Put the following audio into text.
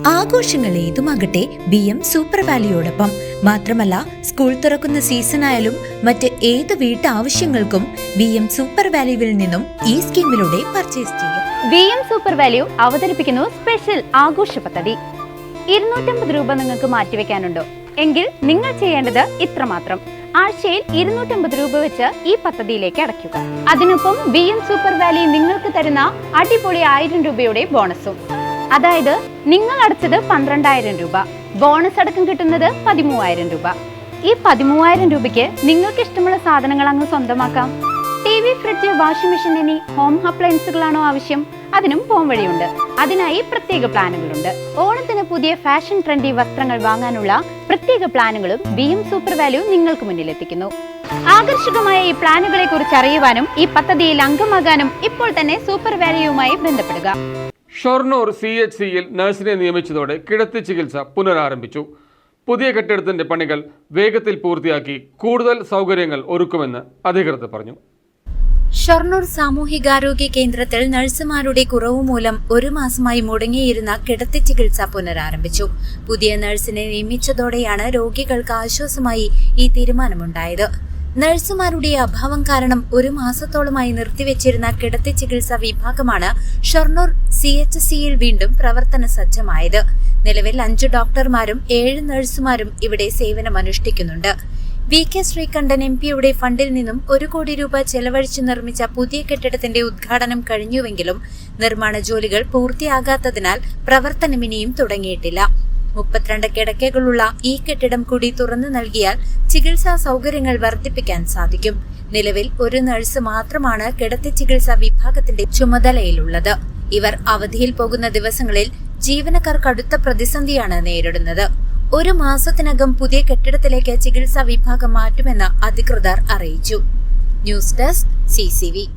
ആഘോഷങ്ങൾ ഏതുമാകട്ടെ BM super വാലിയോടൊപ്പം. മാത്രമല്ല, സ്കൂൾ തുറക്കുന്ന സീസണായാലും മറ്റ് ഏത് വീട്ടാവശ്യങ്ങൾക്കും BM സൂപ്പർ വാല്യൂവിൽ നിന്നും ഈ സ്കീമിലൂടെ പർച്ചേസ് ചെയ്യാം. BM സൂപ്പർ വാല്യൂ അവതരിപ്പിക്കുന്നു സ്പെഷ്യൽ ആഘോഷ പദ്ധതി. 250 രൂപ നിങ്ങൾക്ക് മാറ്റിവെക്കാനുണ്ടോ? എങ്കിൽ നിങ്ങൾ ചെയ്യേണ്ടത് ഇത്രമാത്രം: ആഴ്ചയിൽ 250 രൂപ വെച്ച് ഈ പദ്ധതിയിലേക്ക് അടയ്ക്കുക. അതിനൊപ്പം BM സൂപ്പർ വാല്യൂ നിങ്ങൾക്ക് തരുന്ന അടിപൊളി 1000 രൂപയുടെ ബോണസും. അതായത് നിങ്ങൾ അടച്ചത് 12,000 രൂപ, ബോണസ് അടക്കം കിട്ടുന്നത് 13,000 രൂപ. ഈ 13,000 രൂപയ്ക്ക് നിങ്ങൾക്ക് ഇഷ്ടമുള്ള സാധനങ്ങൾ അങ്ങ് സ്വന്തമാക്കാം. TV, ഫ്രിഡ്ജ്, വാഷിംഗ് മെഷീൻ എന്നീ ഹോം അപ്ലയൻസുകളാണോ ആവശ്യം? അതിനും പോം വഴിയുണ്ട്. അതിനായി പ്രത്യേക പ്ലാനുകളുണ്ട്. ഓണത്തിന് പുതിയ ഫാഷൻ ട്രെൻഡി വസ്ത്രങ്ങൾ വാങ്ങാനുള്ള പ്രത്യേക പ്ലാനുകളും BM സൂപ്പർ വാല്യൂ നിങ്ങൾക്ക് മുന്നിലെത്തിക്കുന്നു. ആകർഷകമായ ഈ പ്ലാനുകളെ കുറിച്ച് അറിയുവാനും ഈ പദ്ധതിയിൽ അംഗമാകാനും ഇപ്പോൾ തന്നെ സൂപ്പർ വാല്യൂവുമായി ബന്ധപ്പെടുക. ഷൊർണൂർ CHCയിൽ നഴ്സിനെ നിയമിച്ചതോടെ കിടത്തി ചികിത്സ പുനരാരംഭിച്ചു. പുതിയ കെട്ടിടത്തിന്റെ പണികൾ വേഗത്തിൽ പൂർത്തിയാക്കി കൂടുതൽ സൗകര്യങ്ങൾ ഒരുക്കുമെന്ന് അധികൃതർ പറഞ്ഞു. ഷൊർണൂർ സാമൂഹികാരോഗ്യ കേന്ദ്രത്തിൽ നഴ്സുമാരുടെ കുറവ് മൂലം 1 മാസമായി മുടങ്ങിയിരുന്ന കിടത്തി ചികിത്സ പുനരാരംഭിച്ചു. പുതിയ നഴ്സിനെ നിയമിച്ചതോടെയാണ് രോഗികൾക്ക് ആശ്വാസമായി ഈ തീരുമാനമുണ്ടായത്. നഴ്സുമാരുടെ അഭാവം കാരണം 1 മാസത്തോളമായി നിർത്തിവെച്ചിരുന്ന കിടത്തി ചികിത്സാ വിഭാഗമാണ് ഷൊർണൂർ CHCയിൽ വീണ്ടും പ്രവർത്തന സജ്ജമായത്. നിലവിൽ 5 ഡോക്ടർമാരും 7 നഴ്സുമാരും ഇവിടെ സേവനമനുഷ്ഠിക്കുന്നുണ്ട്. VK ശ്രീകണ്ഠൻ MPയുടെ ഫണ്ടിൽ നിന്നും 1 കോടി രൂപ ചെലവഴിച്ച് നിർമ്മിച്ച പുതിയ കെട്ടിടത്തിന്റെ ഉദ്ഘാടനം കഴിഞ്ഞുവെങ്കിലും നിർമ്മാണ ജോലികൾ പൂർത്തിയാകാത്തതിനാൽ പ്രവർത്തനം ഇനിയും തുടങ്ങിയിട്ടില്ല. 32 കിടക്കകളുള്ള ഈ കെട്ടിടം കൂടി തുറന്നു നൽകിയാൽ ചികിത്സാ സൗകര്യങ്ങൾ വർദ്ധിപ്പിക്കാൻ സാധിക്കും. നിലവിൽ 1 നഴ്സ് മാത്രമാണ് കിടത്തി ചികിത്സാ വിഭാഗത്തിന്റെ ചുമതലയിലുള്ളത്. ഇവർ അവധിയിൽ പോകുന്ന ദിവസങ്ങളിൽ ജീവനക്കാർ കടുത്ത പ്രതിസന്ധിയാണ് നേരിടുന്നത്. 1 മാസത്തിനകം പുതിയ കെട്ടിടത്തിലേക്ക് ചികിത്സാ വിഭാഗം മാറ്റുമെന്ന് അധികൃതർ അറിയിച്ചു. News desk CCV.